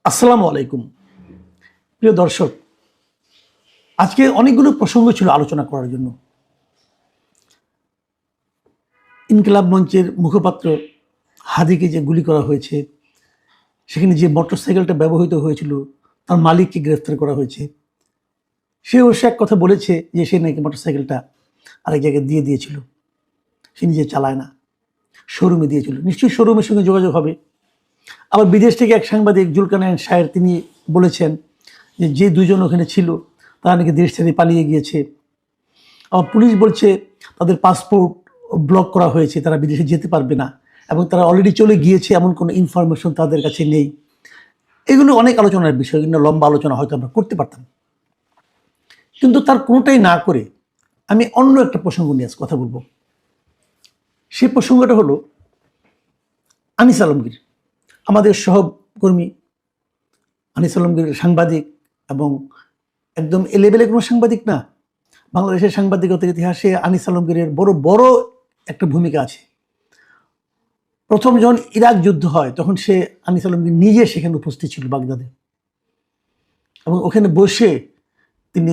আসসালামু আলাইকুম। প্রিয় দর্শক, আজকে অনেকগুলো প্রসঙ্গ ছিল আলোচনা করার জন্য। ইনকিলাব মঞ্চের মুখপাত্র হাদিকে যে গুলি করা হয়েছে, সেখানে যে মোটরসাইকেলটা ব্যবহৃত হয়েছিল তার মালিককে গ্রেফতার করা হয়েছে। সে অবশ্য এক কথা বলেছে যে সে নাকি মোটরসাইকেলটা আরেক জায়গায় দিয়ে দিয়েছিল, সে নিজে চালায় না, শোরুমে দিয়েছিল। নিশ্চয়ই শোরুমের সঙ্গে যোগাযোগ হবে। আবার বিদেশ থেকে এক সাংবাদিক জুলকানাইন শায়ের তিনি বলেছেন যে যে দুজন ওখানে ছিল তারা নাকি দেশ ছেড়ে পালিয়ে গিয়েছে। আবার পুলিশ বলছে তাদের পাসপোর্ট ব্লক করা হয়েছে, তারা বিদেশে যেতে পারবে না এবং তারা অলরেডি চলে গিয়েছে, এমন কোনো ইনফরমেশন তাদের কাছে নেই। এগুলো অনেক আলোচনার বিষয়, এগুলো লম্বা আলোচনা হয়তো আমরা করতে পারতাম, কিন্তু তার কোনোটাই না করে আমি অন্য একটা প্রসঙ্গ নিয়ে আজ কথা বলবো। সেই প্রসঙ্গটা হলো আনিস আলমগীর, আমাদের সহকর্মী আনিস আলমগীর সাংবাদিক, এবং একদম এলেবেলে কোনো সাংবাদিক না। বাংলাদেশের সাংবাদিকতার ইতিহাসে আনিস আলমগীরের বড় বড় একটা ভূমিকা আছে। প্রথম যখন ইরাক যুদ্ধ হয় তখন সে আনিস আলমগীর নিজে সেখানে উপস্থিত ছিল বাগদাদে, এবং ওখানে বসে তিনি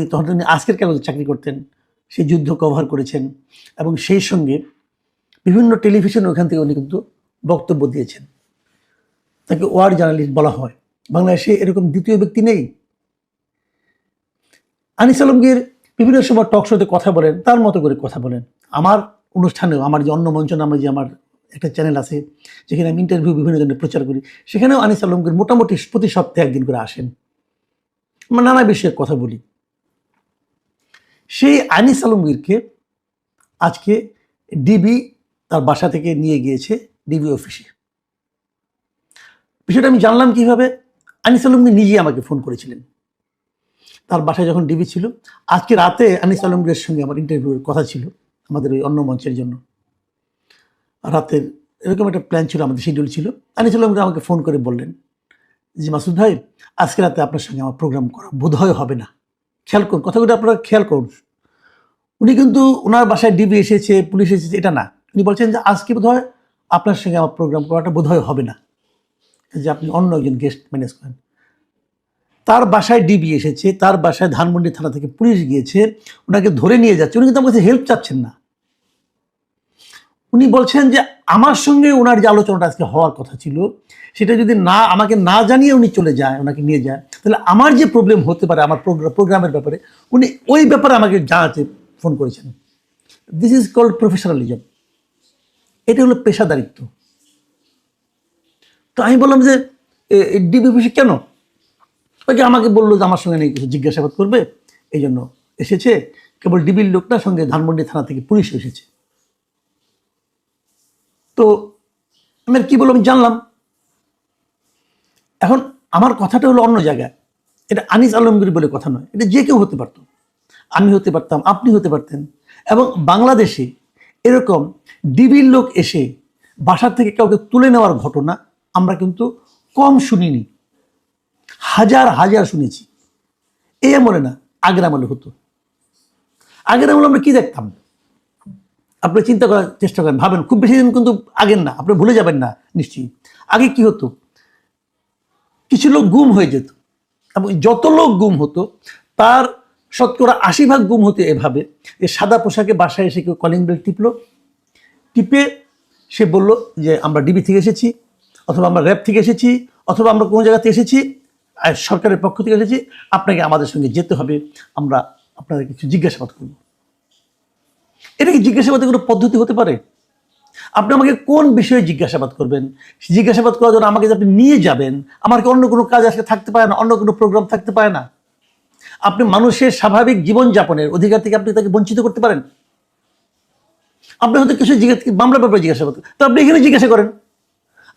আজকের কাগজে চাকরি করতেন, সেই যুদ্ধ কভার করেছেন এবং সেই সঙ্গে বিভিন্ন টেলিভিশন ওখান থেকে উনি কিন্তু বক্তব্য দিয়েছেন। তাকে ওয়ার জার্নালিস্ট বলা হয়। বাংলাদেশে এরকম দ্বিতীয় ব্যক্তি নেই। আনিস আলমগীর বিভিন্ন সময় টক শোতে কথা বলেন, তার মতো করে কথা বলেন। আমার অনুষ্ঠানেও, আমার যে অন্য মঞ্চ নামে যে আমার একটা চ্যানেল আছে যেখানে আমি ইন্টারভিউ বিভিন্ন জনের প্রচার করি, সেখানেও আনিস আলমগীর মোটামুটি প্রতি সপ্তাহে একদিন করে আসেন, আমরা নানা বিষয়ে কথা বলি। সেই আনিস আলমগীরকে আজকে ডিবি তার বাসা থেকে নিয়ে গিয়েছে ডিবি অফিসে। বিষয়টা আমি জানলাম কিভাবে? আনিস আলমগীর নিজেই আমাকে ফোন করেছিলেন। তার বাসায় যখন ডিবি ছিল, আজকে রাতে আনিস আলমগীরের সঙ্গে আমার ইন্টারভিউর কথা ছিল আমাদের ওই অন্য মঞ্চের জন্য। রাতের এরকম একটা প্ল্যান ছিল, আমাদের শিডিউল ছিল। আনিস আলমগীর আমাকে ফোন করে বললেন যে মাসুদ ভাই, আজকে রাতে আপনার সঙ্গে আমার প্রোগ্রাম করা বোধহয় হবে না। খেয়াল করুন, কথাগুলো আপনারা খেয়াল করুন। উনি কিন্তু ওনার বাসায় ডিবি এসেছে, পুলিশ এসেছে, এটা না। উনি বলছেন যে আজকে বোধহয় আপনার সঙ্গে আমার প্রোগ্রাম করাটা বোধহয় হবে না, যে আপনি অন্য একজন গেস্ট ম্যানেজ করেন। তার বাসায় ডিবি এসেছে, তার বাসায় ধানমন্ডি থানা থেকে পুলিশ গিয়েছে, ওনাকে ধরে নিয়ে যাচ্ছে। উনি কিন্তু আমার কাছে হেল্প চাচ্ছেন না। উনি বলছেন যে আমার সঙ্গে ওনার যে আলোচনাটা আজকে হওয়ার কথা ছিল, সেটা যদি না আমাকে না জানিয়ে উনি চলে যায়, ওনাকে নিয়ে যায়, তাহলে আমার যে প্রবলেম হতে পারে আমার প্রোগ্রামের ব্যাপারে, উনি ওই ব্যাপারে আমাকে জানাতে ফোন করেছেন। This is called professionalism. এটা হলো পেশাদারিত্ব। তো আমি বললাম যে ডিবি অফিসে কেন? ওকে আমাকে বললো যে আমার সঙ্গে নেই কিছু জিজ্ঞাসাবাদ করবে, এই জন্য এসেছে। কেবল ডিবির লোকটা, সঙ্গে ধানমন্ডি থানা থেকে পুলিশ এসেছে। তো আমি আর কি বললাম, আমি জানলাম। এখন আমার কথাটা হলো অন্য জায়গায়। এটা আনিস আলমগীর বলে কথা নয়, এটা যে কেউ হতে পারত। আমি হতে পারতাম, আপনি হতে পারতেন। এবং বাংলাদেশে এরকম ডিবির লোক এসে বাসার থেকে কাউকে তুলে নেওয়ার ঘটনা আমরা কিন্তু কম শুনিনি, হাজার হাজার শুনেছি। এই আমলে না, আগের আমলে হতো। আগের আমলে আমরা কি দেখতাম? আপনি চিন্তা করার চেষ্টা করেন, ভাবেন, খুব বেশি দিন কিন্তু আগের না, আপনি ভুলে যাবেন না নিশ্চয়ই। আগে কি হতো? কিছু লোক গুম হয়ে যেত, এবং যত লোক গুম হতো তার শতকরা 80% গুম হতো এভাবে যে সাদা পোশাকে বাসায় এসে কেউ কলিং বেল টিপে সে বলল যে আমরা ডিবি থেকে এসেছি, অথবা আমরা র্যাব থেকে এসেছি, অথবা আমরা কোনো জায়গাতে এসেছি, সরকারের পক্ষ থেকে এসেছি, আপনাকে আমাদের সঙ্গে যেতে হবে, আমরা আপনাদের কিছু জিজ্ঞাসাবাদ করব। এটা কি জিজ্ঞাসাবাদের কোনো পদ্ধতি হতে পারে? আপনি আমাকে কোন বিষয়ে জিজ্ঞাসাবাদ করবেন? জিজ্ঞাসাবাদ করার জন্য আমাকে যে আপনি নিয়ে যাবেন, আমার কি অন্য কোনো কাজ আজকে থাকতে পারে না, অন্য কোনো প্রোগ্রাম থাকতে পারে না? আপনি মানুষের স্বাভাবিক জীবনযাপনের অধিকার থেকে আপনি তাকে বঞ্চিত করতে পারেন? আপনি হয়তো কিছু মামলার ব্যাপারে জিজ্ঞাসাবাদ, তো আপনি এখানে জিজ্ঞাসা করেন।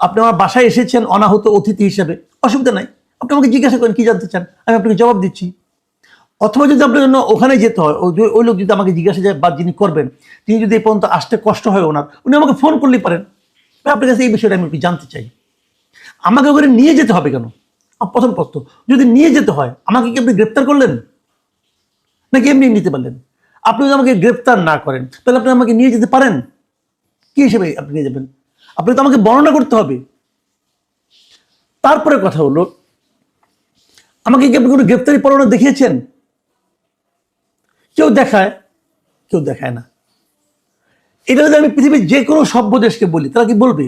আপনি আমার বাসায় এসেছেন অনাহূত অতিথি হিসেবে, অসুবিধা নাই, আপনি আমাকে জিজ্ঞাসা করেন কি জানতে চান, আমি আপনাকে জবাব দিচ্ছি। অথবা যদি আপনার জন্য ওখানে যেতে হয়, ওই লোক যদি আমাকে জিজ্ঞাসা যায় বা যিনি করবেন, তিনি যদি এই পর্যন্ত আসতে কষ্ট হয় ওনার, উনি আমাকে ফোন করলেই পারেন, আপনার কাছে এই বিষয়টা আমি একটু জানতে চাই। আমাকে ওখানে নিয়ে যেতে হবে কেন? প্রথম প্রশ্ন, যদি নিয়ে যেতে হয় আমাকে কি আপনি গ্রেপ্তার করলেন, নাকি এমনি নিতে পারলেন? আপনি যদি আমাকে গ্রেপ্তার না করেন তাহলে আপনি আমাকে নিয়ে যেতে পারেন? কি হিসেবে আপনি নিয়ে যাবেন? আপনি তো আমাকে বর্ণনা করতে হবে। তারপরে কথা হলো, আমাকে কি আপনি কোনো গ্রেপ্তারি পরোয়ানা দেখিয়েছেন? কেউ দেখায়, কেউ দেখায় না। এটা যদি আমি পৃথিবীর যে কোনো সভ্য দেশকে বলি, তারা কি বলবে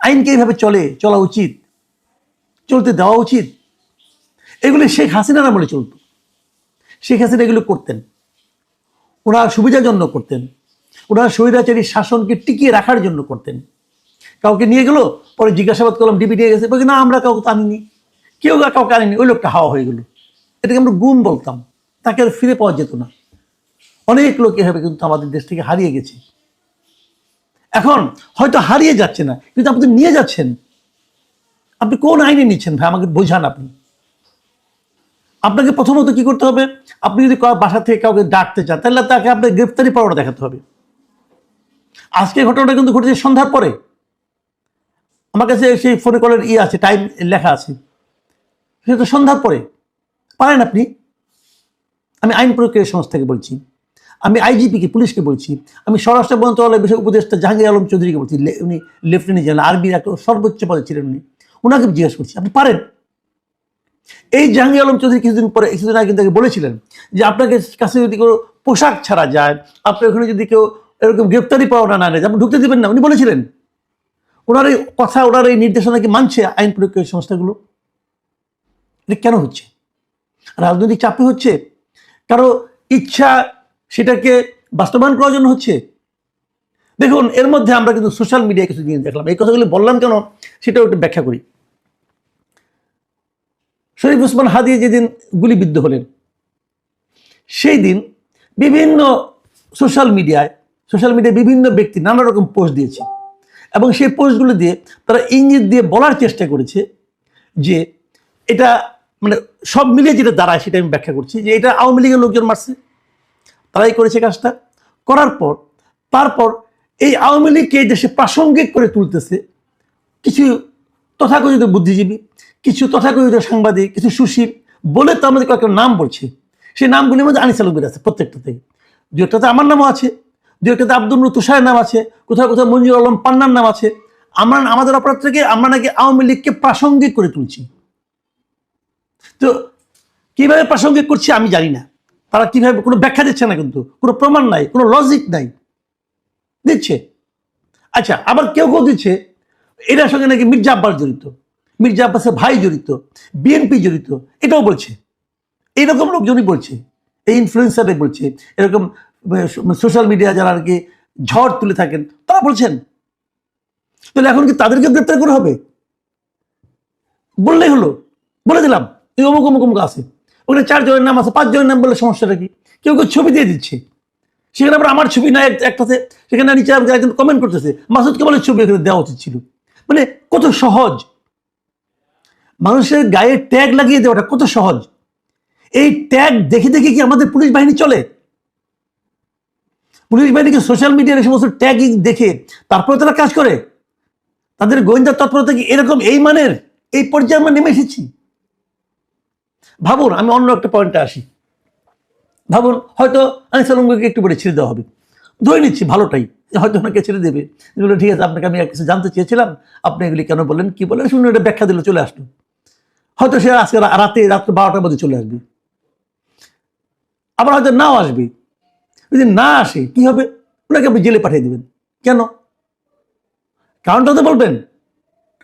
আইনকে এইভাবে চলা উচিত, চলতে দেওয়া উচিত? এগুলি শেখ হাসিনার আমলে চলতো। শেখ হাসিনা এগুলো করতেন, ওনার সুবিধার জন্য করতেন, ওনার স্বৈরাচারী শাসনকে টিকিয়ে রাখার জন্য করতেন। কাউকে নিয়ে গেল, পরে জিজ্ঞাসাবাদ করলাম, ডিবি নিয়ে গেছে, বলছি না আমরা কাউকে আনিনি, কেউ কাউকে আনিনি, ওই লোকটা হাওয়া হয়ে গেল। এটাকে আমরা গুম বলতাম, তাকে আর ফিরে পাওয়া যেত না। অনেক লোক এভাবে কিন্তু আমাদের দেশ থেকে হারিয়ে গেছে। এখন হয়তো হারিয়ে যাচ্ছে না, কিন্তু আপনি নিয়ে যাচ্ছেন। আপনি কোন আইনে নিচ্ছেন ভাই, আমাকে বোঝান। আপনাকে প্রথমত কি করতে হবে, আপনি যদি বাসা থেকে কাউকে ডাকতে চান, তাহলে তাকে আপনার গ্রেপ্তারি পরোয়ানা দেখাতে হবে। আজকে ঘটনাটা কিন্তু ঘটেছে সন্ধ্যার পরে। আমার কাছে সেই ফোনে কলের আছে, টাইম লেখা আছে, সেটা তো সন্ধ্যার পরে। পারেন আপনি? আমি আইন প্রয়োগকারী সংস্থাকে বলছি, আমি আইজিপিকে, পুলিশকে বলছি, আমি স্বরাষ্ট্র মন্ত্রণালয়ের বিষয় উপদেষ্টা জাহাঙ্গীর আলম চৌধুরীকে বলছি, উনি লেফটেন্যান্ট জেনারেল, আর্মির একটা সর্বোচ্চ পদে ছিলেন উনি, ওনাকে জিজ্ঞেস করছি আপনি পারেন? এই জাহাঙ্গীর আলম চৌধুরী কিছুদিন আগে কিন্তু বলেছিলেন যে আপনাকে কাছে যদি কেউ পোশাক ছাড়া যায়, আপনার ওখানে যদি কেউ এরকম গ্রেপ্তারি পরোয়ানা না নেয়, আপনি ঢুকতে দেবেন না, উনি বলেছিলেন। ওনার এই কথা, ওনার এই নির্দেশনা কি মানছে আইন প্রয়োগকারী সংস্থাগুলো? এটা কেন হচ্ছে? রাজনৈতিক চাপে হচ্ছে? কারো ইচ্ছা সেটাকে বাস্তবায়ন করার জন্য হচ্ছে? দেখুন, এর মধ্যে আমরা কিন্তু সোশ্যাল মিডিয়ায় কিছু জিনিস দেখলাম। এই কথাগুলি বললাম কেন, সেটাও একটু ব্যাখ্যা করি। শরীফ ওসমান হাদি যেদিন গুলিবিদ্ধ হলেন, সেই দিন বিভিন্ন সোশ্যাল মিডিয়ায় বিভিন্ন ব্যক্তি নানা রকম পোস্ট দিয়েছে, এবং সেই পোস্টগুলো দিয়ে তারা ইঙ্গিত দিয়ে বলার চেষ্টা করেছে যে এটা মানে সব মিলিয়ে যেটা দাঁড়ায় সেটা আমি ব্যাখ্যা করছি, যে এটা আওয়ামী লীগের লোকজন মারছে, তারাই করেছে কাজটা। করার পর তারপর এই আওয়ামী লীগকে এই দেশে প্রাসঙ্গিক করে তুলতেছে কিছু তথাকথিত বুদ্ধিজীবী, কিছু তথাকথিত সাংবাদিক, কিছু সুশীল বলে তো আমাদের কয়েকটা নাম বলছে। সেই নামগুলির মধ্যে আনিস আলমগীর আছে প্রত্যেকটাতেই, দু একটাতে আমার নামও আছে, দু একটাতে আব্দুল নূর তুষারের নাম আছে, কোথাও কোথাও মঞ্জুর আলম পান্নার নাম আছে। আমাদের অপরাধ থেকে আমরা নাকি আওয়ামী লীগকে প্রাসঙ্গিক করে তুলছি। তো কিভাবে প্রাসঙ্গিক করছি আমি জানি না, তারা কিভাবে, কোনো ব্যাখ্যা দিচ্ছে না, কিন্তু কোনো প্রমাণ নাই, কোনো লজিক নাই, দিচ্ছে। আচ্ছা, আবার কেউ দিচ্ছে এটার সঙ্গে নাকি মির্জা আব্বাস জড়িত, মির্জা আব্বাসের ভাই জড়িত, বিএনপি জড়িত, এটাও বলছে। এইরকম লোকজনই বলছে, এই ইনফ্লুয়েন্সারে বলছে, এরকম সোশ্যাল মিডিয়া যারা আর কি ঝড় তুলে থাকেন তারা বলছেন। তাহলে এখন কি তাদেরকে গ্রেপ্তার করা হবে? বললেই হলো, বলে দিলাম এই অমুক অমুক অমুক আছে, ওখানে 4 জনের নাম আছে, 5 জনের নাম বলে সমস্যাটা কি? কেউ কেউ ছবি দিয়ে দিচ্ছে, সেখানে আবার আমার ছবি নাই একটাতে, সেখানে নিচে একজন কমেন্ট করতেছে মাসুদ কেমালের ছবি এখানে দেওয়া উচিত ছিল। মানে কত সহজ, মানুষের গায়ে ট্যাগ লাগিয়ে দেওয়াটা কত সহজ। এই ট্যাগ দেখে দেখে কি আমাদের পুলিশ বাহিনী চলে? পুলিশ বাহিনীকে সোশ্যাল মিডিয়ার এই সমস্ত ট্যাগিং দেখে তারপরে তারা কাজ করে? তাদের গোয়েন্দা তৎপরতা কি এরকম এই মানের, এই পর্যায়ে আমরা নেমে এসেছি? ভাবুন, আমি অন্য একটা পয়েন্টে আসি। ভাবুন, হয়তো আনিস আলমগীরকে একটু বলে ছেড়ে দেওয়া হবে, ধরে নিচ্ছি ভালোটাই, হয়তো ওনাকে ছেড়ে দেবে, যেগুলো ঠিক আছে, আপনাকে আমি কিছু জানতে চেয়েছিলাম, আপনি এগুলি কেন বললেন, কি বললেন, শুনে এটা ব্যাখ্যা দিলে চলে আসলো। হয়তো সে আজকে রাত্রে 12টার মধ্যে চলে আসবে, আবার হয়তো নাও আসবে। যদি না আসে কি হবে? ওনাকে আপনি জেলে পাঠিয়ে দেবেন। কেন? কারণটা তো বলবেন।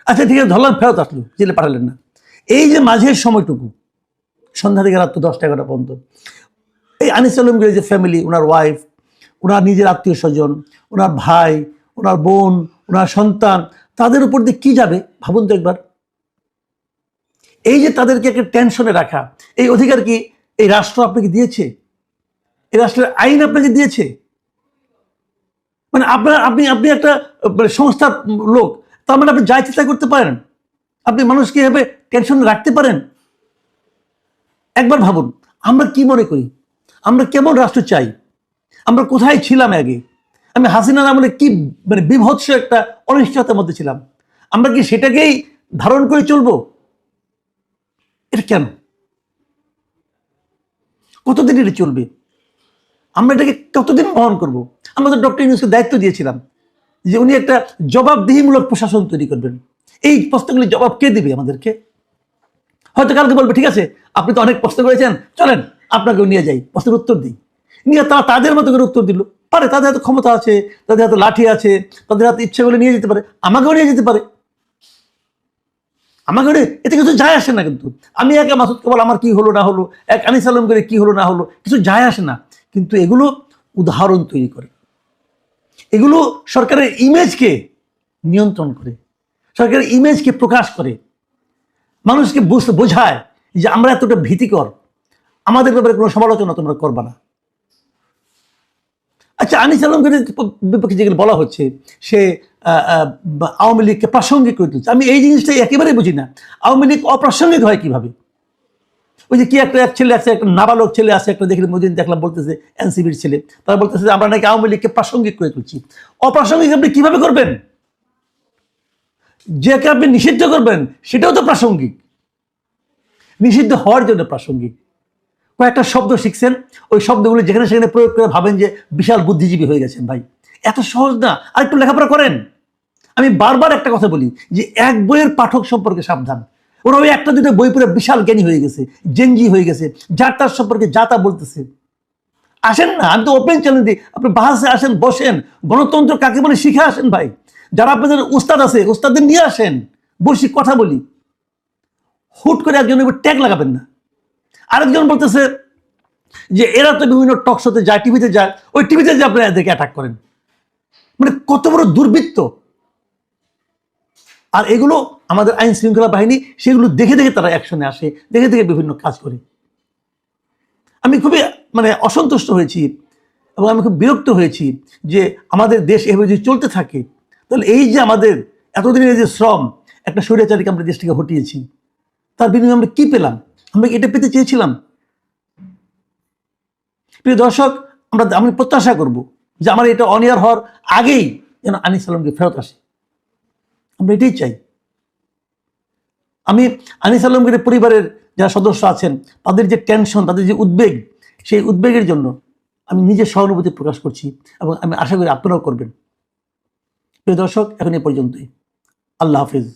আচ্ছা ঠিক আছে, ধরলাম ফেরত আসলো, জেলে পাঠালেন না। এই যে মাঝের সময়টুকু, সন্ধ্যা থেকে রাত 10টা-11টা পর্যন্ত, এই আনিস আলমগীরের যে ফ্যামিলি, ওনার ওয়াইফ, ওনার নিজের আত্মীয় স্বজন, ওনার ভাই, ওনার বোন, ওনার সন্তান, তাদের উপর দিয়ে কি যাবে ভাবুন তো একবার। এই যে তাদেরকে একটা টেনশনে রাখা, এই অধিকার কি এই রাষ্ট্র আপনাকে দিয়েছে? এই রাষ্ট্রের আইন আপনাকে দিয়েছে? মানে আপনি একটা সংস্থার লোক, তার মানে আপনি যা ইচ্ছা করতে পারেন, আপনি মানুষকে এভাবে টেনশন রাখতে পারেন? একবার ভাবুন, আমরা কি মনে করি, আমরা কেমন রাষ্ট্র চাই, আমরা কোথায় ছিলাম আগে? আমি হাসিনার আমলে কি মানে বিভৎস একটা অনিশ্চয়তার মধ্যে ছিলাম, আমরা কি সেটাকেই ধারণ করে চলবো? এটা কেন? কতদিন এটা চলবে? আমরা এটাকে কতদিন বহন করব? আমরা তো ডক্টর ইউনূসকে দায়িত্ব দিয়েছিলাম যে উনি একটা জবাবদিহিমূলক প্রশাসন তৈরি করবেন। এই প্রশ্নগুলির জবাব কে দিবে আমাদেরকে? হয়তো কালকে বলবে ঠিক আছে আপনি তো অনেক প্রশ্ন করেছেন, চলেন আপনাকেও নিয়ে যাই, প্রশ্নের উত্তর দিই। নিয়ে তারা তাদের মতো করে উত্তর দিল, পারে, তাদের হাতে ক্ষমতা আছে, তাদের হাতে লাঠি আছে, তাদের হাতে ইচ্ছে করে নিয়ে যেতে পারে, আমাকেও নিয়ে যেতে পারে। আমাকে এতে কিছু যায় আসে না। কিন্তু আমি একা মাসুদ কেবল আমার কি হলো না হলো, এক আনিস আলম করে কি হলো না হলো, কিছু যায় আসে না। কিন্তু এগুলো উদাহরণ তৈরি করে, এগুলো সরকারের ইমেজকে নিয়ন্ত্রণ করে, সরকারের ইমেজকে প্রকাশ করে, মানুষকে বোঝায় যে আমরা এতটা ভীতিকর, আমাদের ব্যাপারে কোনো সমালোচনা তোমরা করবা না। আচ্ছা, আনিস আলমগীর বিপক্ষে যেগুলো বলা হচ্ছে, সে আওয়ামী লীগকে প্রাসঙ্গিক করে তুলছে, আমি এই জিনিসটা একেবারেই বুঝি না। আওয়ামী লীগ অপ্রাসঙ্গিক হয় কিভাবে? ওই যে কি এক ছেলে আছে, একটা নাবালক ছেলে আছে, একটা দেখলে মদিন দেখলাম বলতেছে এনসিবির ছেলে, তারা বলতেছে যে আমরা নাকি আওয়ামী লীগকে প্রাসঙ্গিক করে তুলছি। অপ্রাসঙ্গিক আপনি কিভাবে করবেন? যাকে আপনি নিষিদ্ধ করবেন সেটাও তো প্রাসঙ্গিক, নিষিদ্ধ হওয়ার জন্য প্রাসঙ্গিক। কয়েকটা শব্দ শিখছেন, ওই শব্দগুলো যেখানে সেখানে প্রয়োগ করে ভাবেন যে বিশাল বুদ্ধিজীবী হয়ে গেছেন। ভাই, এত সহজ না, আর একটু লেখাপড়া করেন। আমি বারবার একটা কথা বলি যে এক বইয়ের পাঠক সম্পর্কে সাবধান। ওরা ওই একটা দুটো বই পড়ে বিশাল জ্ঞানী হয়ে গেছে, জেনজি হয়ে গেছে, যার তার সম্পর্কে যা তা বলতেছে। আসেন না, আমি তো ওপেন চ্যালেঞ্জ দিই, আপনি বাহাসে আসেন, বসেন, গণতন্ত্র কাকে বলে শিখে আসেন ভাই। যারা আপনাদের উস্তাদ আছে, উস্তাদদের নিয়ে আসেন, বসি, কথা বলি। হুট করে একজনের উপর ট্যাগ লাগাবেন না। আরেকজন বলতেছে যে এরা তো বিভিন্ন টক শোতে যায়, টিভিতে যায়, ওই টিভিতে যে আপনারা এদেরকে অ্যাটাক করেন। মানে কত বড় দুর্বৃত্ত! আর এগুলো আমাদের আইন শৃঙ্খলা বাহিনী সেগুলো দেখে দেখে তারা অ্যাকশনে আসে, দেখে দেখে বিভিন্ন কাজ করে। আমি খুবই অসন্তুষ্ট হয়েছি এবং আমি খুব বিরক্ত হয়েছি যে আমাদের দেশ এভাবে যদি চলতে থাকে, তাহলে এই যে আমাদের এতদিনের যে শ্রম, একটা স্বৈরাচারীকে আমরা দেশ থেকে হটিয়েছি, তার বিনিময়ে আমরা কি পেলাম? আমরা এটা পেতে চেয়েছিলাম? প্রিয় দর্শক, আমি প্রত্যাশা করব যে আমার এটা অনিয়ার হওয়ার আগেই যেন আনিস আলমকে ফেরত আসে। আমরা এটাই চাই। আমি আনিস আলমগীরের পরিবারের যারা সদস্য আছেন, তাদের যে টেনশন, তাদের যে উদ্বেগ, সেই উদ্বেগের জন্য আমি নিজের সহানুভূতি প্রকাশ করছি এবং আমি আশা করি আপনারাও করবেন। প্রিয় দর্শক, এখন এ পর্যন্তই। আল্লাহ হাফিজ।